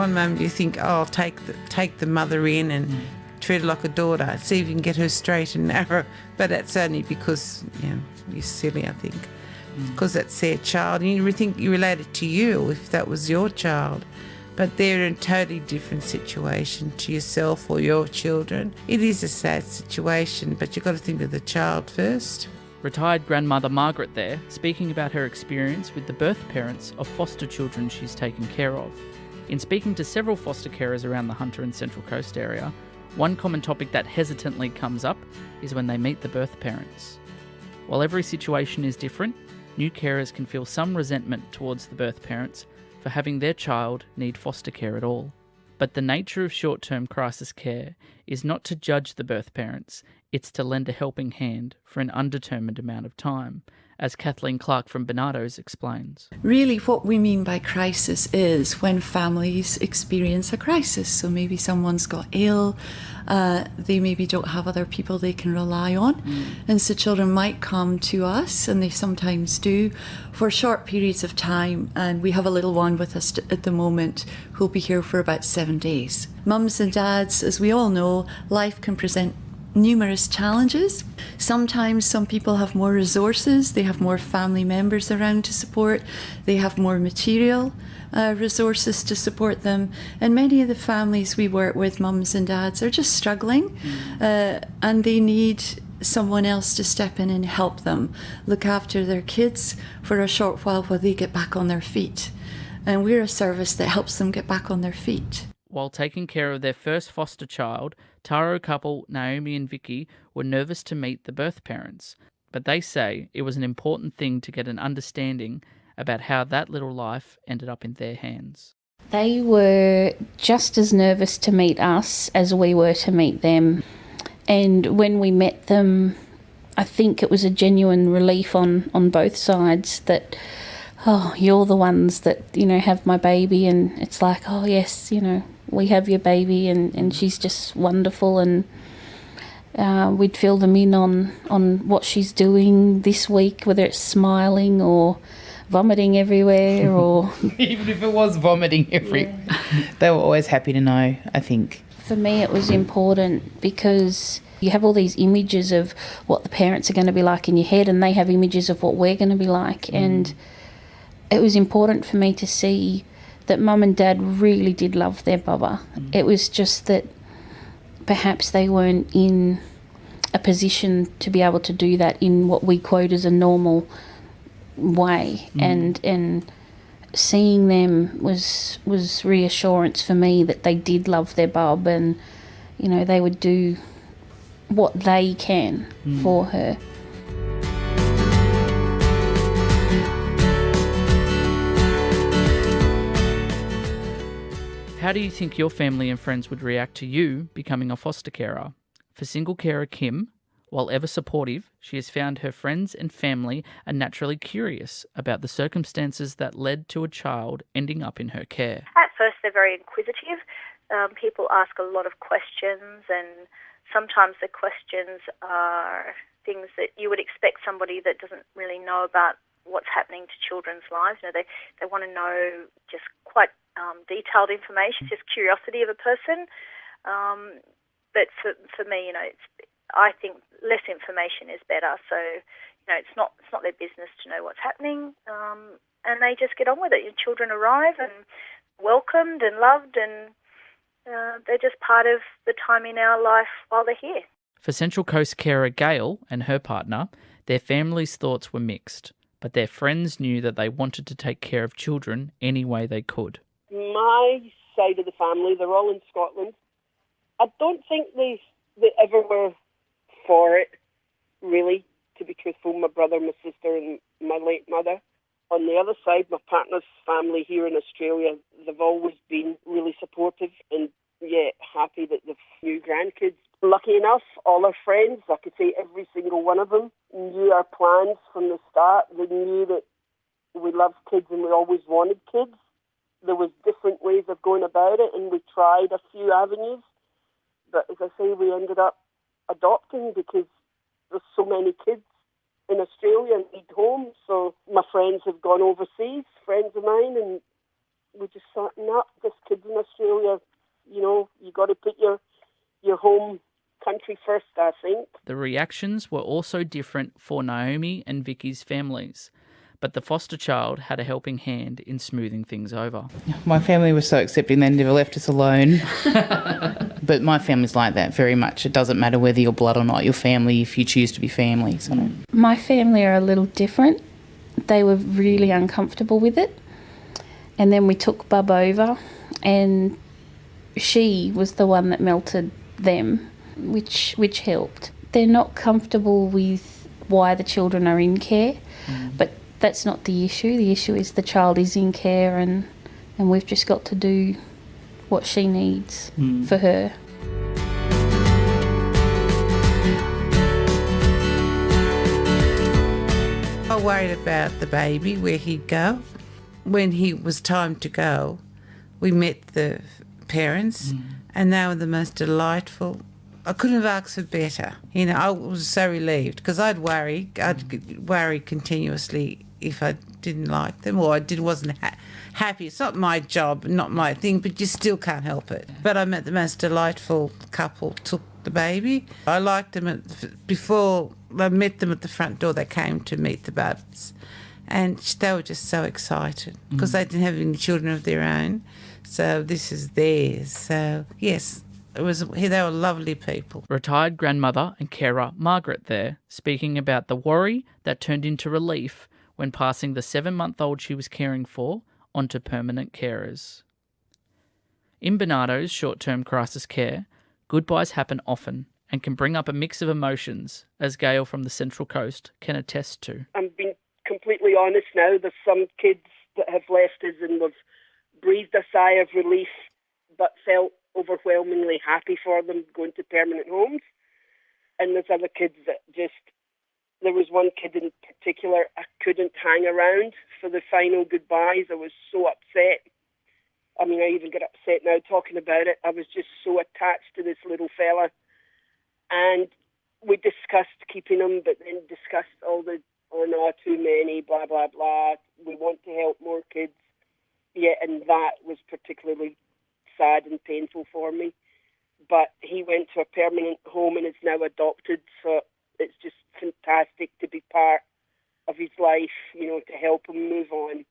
one moment you think, oh, I'll take the mother in and treat her like a daughter, see if you can get her straight and narrow. But that's only because, you're silly, I think. Because that's their child. And you think you relate it to you if that was your child. But they're in a totally different situation to yourself or your children. It is a sad situation, but you've got to think of the child first. Retired grandmother Margaret there, speaking about her experience with the birth parents of foster children she's taken care of. In speaking to several foster carers around the Hunter and Central Coast area, one common topic that hesitantly comes up is when they meet the birth parents. While every situation is different, new carers can feel some resentment towards the birth parents for having their child need foster care at all. But the nature of short-term crisis care is not to judge the birth parents, it's to lend a helping hand for an undetermined amount of time, as Kathleen Clark from Barnardos explains. Really what we mean by crisis is when families experience a crisis. So maybe someone's got ill, they maybe don't have other people they can rely on. And so children might come to us, and they sometimes do, for short periods of time. And we have a little one with us at the moment who'll be here for about 7 days. Mums and dads, as we all know, life can present numerous challenges. Sometimes some people have more resources, they have more family members around to support, they have more material resources to support them, and many of the families we work with, mums and dads, are just struggling and they need someone else to step in and help them look after their kids for a short while they get back on their feet. And we're a service that helps them get back on their feet. While taking care of their first foster child, Taro couple Naomi and Vicky were nervous to meet the birth parents, but they say it was an important thing to get an understanding about how that little life ended up in their hands. They were just as nervous to meet us as we were to meet them. And when we met them, I think it was a genuine relief on both sides that, oh, you're the ones that, have my baby, and it's like, oh yes, we have your baby and she's just wonderful, and we'd fill them in on what she's doing this week, whether it's smiling or vomiting everywhere or... Even if it was vomiting everywhere, they were always happy to know, I think. For me it was important because you have all these images of what the parents are going to be like in your head, and they have images of what we're going to be like, and it was important for me to see that Mum and Dad really did love their Bubba. It was just that perhaps they weren't in a position to be able to do that in what we quote as a normal way. And seeing them was reassurance for me that they did love their bub, and they would do what they can for her. How do you think your family and friends would react to you becoming a foster carer? For single carer Kim, while ever supportive, she has found her friends and family are naturally curious about the circumstances that led to a child ending up in her care. At first they're very inquisitive. People ask a lot of questions, and sometimes the questions are things that you would expect somebody that doesn't really know about what's happening to children's lives. They want to know just quite detailed information, just curiosity of a person. But for me, I think less information is better. So, it's not their business to know what's happening, and they just get on with it. Your children arrive and welcomed and loved, and they're just part of the time in our life while they're here. For Central Coast Cara Gayle and her partner, their family's thoughts were mixed, but their friends knew that they wanted to take care of children any way they could. My side of the family, they're all in Scotland. I don't think they ever were for it, really, to be truthful. My brother, my sister and my late mother. On the other side, my partner's family here in Australia, they've always been really supportive and happy that they've new grandkids. Lucky enough, all our friends, I could say every single one of them, knew our plans from the start. They knew that we loved kids and we always wanted kids. There was different ways of going about it, and we tried a few avenues. But as I say, we ended up adopting because there's so many kids in Australia and need homes. So my friends have gone overseas, friends of mine, and we just thought, no, this kid's in Australia. You know, you got to put your home country first, I think. The reactions were also different for Naomi and Vicky's families, but the foster child had a helping hand in smoothing things over. My family was so accepting, they never left us alone. But my family's like that very much. It doesn't matter whether you're blood or not, you're family if you choose to be family. So. My family are a little different. They were really uncomfortable with it. And then we took Bub over, and she was the one that melted them, which helped. They're not comfortable with why the children are in care, but that's not the issue. The issue is the child is in care, and we've just got to do what she needs for her. I worried about the baby, where he'd go. When he was time to go, we met the parents, and they were the most delightful. I couldn't have asked for better. You know, I was so relieved, because I'd worry continuously if I didn't like them or I wasn't happy. It's not my job, not my thing, but you still can't help it. But I met the most delightful couple, took the baby. I liked them before I met them at the front door. They came to meet the Bubs, and they were just so excited because they didn't have any children of their own. So this is theirs. So yes, they were lovely people. Retired grandmother and carer Margaret there, speaking about the worry that turned into relief when passing the 7-month-old she was caring for onto permanent carers. In Barnardos short-term crisis care, goodbyes happen often and can bring up a mix of emotions, as Gayle from the Central Coast can attest to. I'm being completely honest now. There's some kids that have left us and we've breathed a sigh of relief but felt overwhelmingly happy for them going to permanent homes. And there's other kids that just... There was one kid in particular, I couldn't hang around for the final goodbyes. I was so upset. I mean, I even get upset now talking about it. I was just so attached to this little fella. And we discussed keeping him, but then discussed all the, oh no, too many, blah, blah, blah. We want to help more kids. Yeah, and that was particularly sad and painful for me. But he went to a permanent home and is now adopted, so it's just fantastic to be part of his life, you know, to help him move on.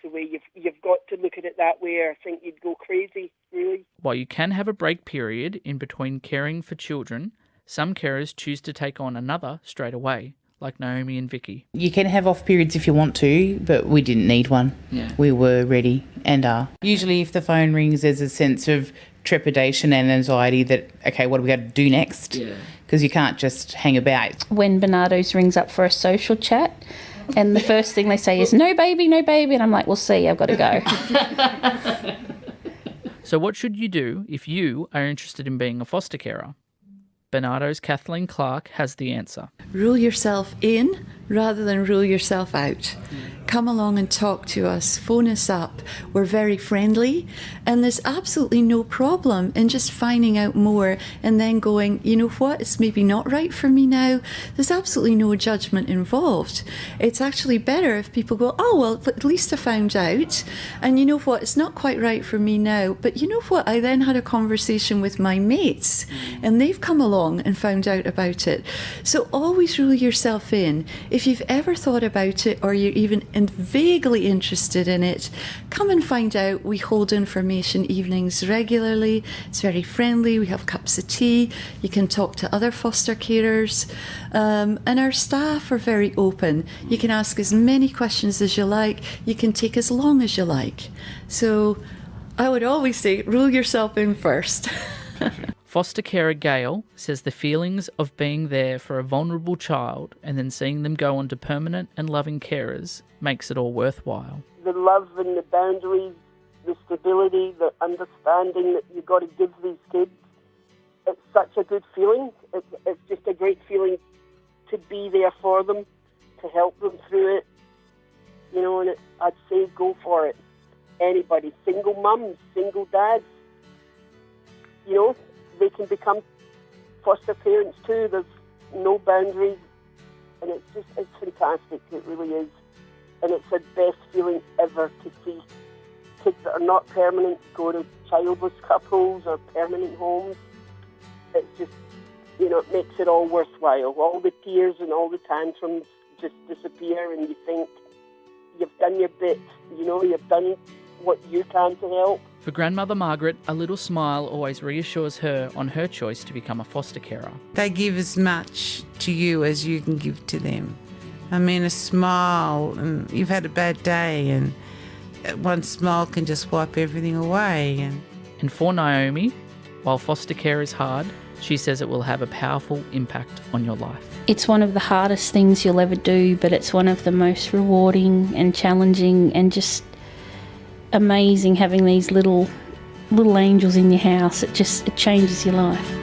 So you've got to look at it that way, or I think you'd go crazy, really. While you can have a break period in between caring for children, some carers choose to take on another straight away, like Naomi and Vicky. You can have off periods if you want to, but we didn't need one. Yeah. We were ready and are. Usually if the phone rings, there's a sense of trepidation and anxiety that, okay, what are we going to do next? Yeah. Because you can't just hang about. When Barnardos rings up for a social chat, and the first thing they say is, no baby, and I'm like, well, see, I've got to go. So what should you do if you are interested in being a foster carer? Barnardos' Kathleen Clark has the answer. Rule yourself in rather than rule yourself out. Come along and talk to us, phone us up. We're very friendly, and there's absolutely no problem in just finding out more and then going, you know what, it's maybe not right for me now. There's absolutely no judgment involved. It's actually better if people go, oh, well, at least I found out, and you know what, it's not quite right for me now, but you know what, I then had a conversation with my mates, and they've come along and found out about it. So always rule yourself in. If you've ever thought about it, or you're even vaguely interested in it, come and find out. We hold information evenings regularly. It's very friendly. We have cups of tea. You can talk to other foster carers, and our staff are very open. You can ask as many questions as you like. You can take as long as you like. So I would always say rule yourself in first. Foster carer Gayle says the feelings of being there for a vulnerable child and then seeing them go on to permanent and loving carers makes it all worthwhile. The love and the boundaries, the stability, the understanding that you've got to give these kids, it's such a good feeling. It's just a great feeling to be there for them, to help them through it. You know, and I'd say go for it. Anybody, single mums, single dads, you know, they can become foster parents too. There's no boundaries, and it's fantastic. It really is, and it's the best feeling ever to see kids that are not permanent go to childless couples or permanent homes. It's just, you know, it makes it all worthwhile. All the tears and all the tantrums just disappear, and you think you've done your bit, you know, you've done what you can to help. For grandmother Margaret, a little smile always reassures her on her choice to become a foster carer. They give as much to you as you can give to them. I mean, a smile, and you've had a bad day, and one smile can just wipe everything away. And for Naomi, while foster care is hard, she says it will have a powerful impact on your life. It's one of the hardest things you'll ever do, but it's one of the most rewarding and challenging and just amazing having these little angels in your house. It changes your life.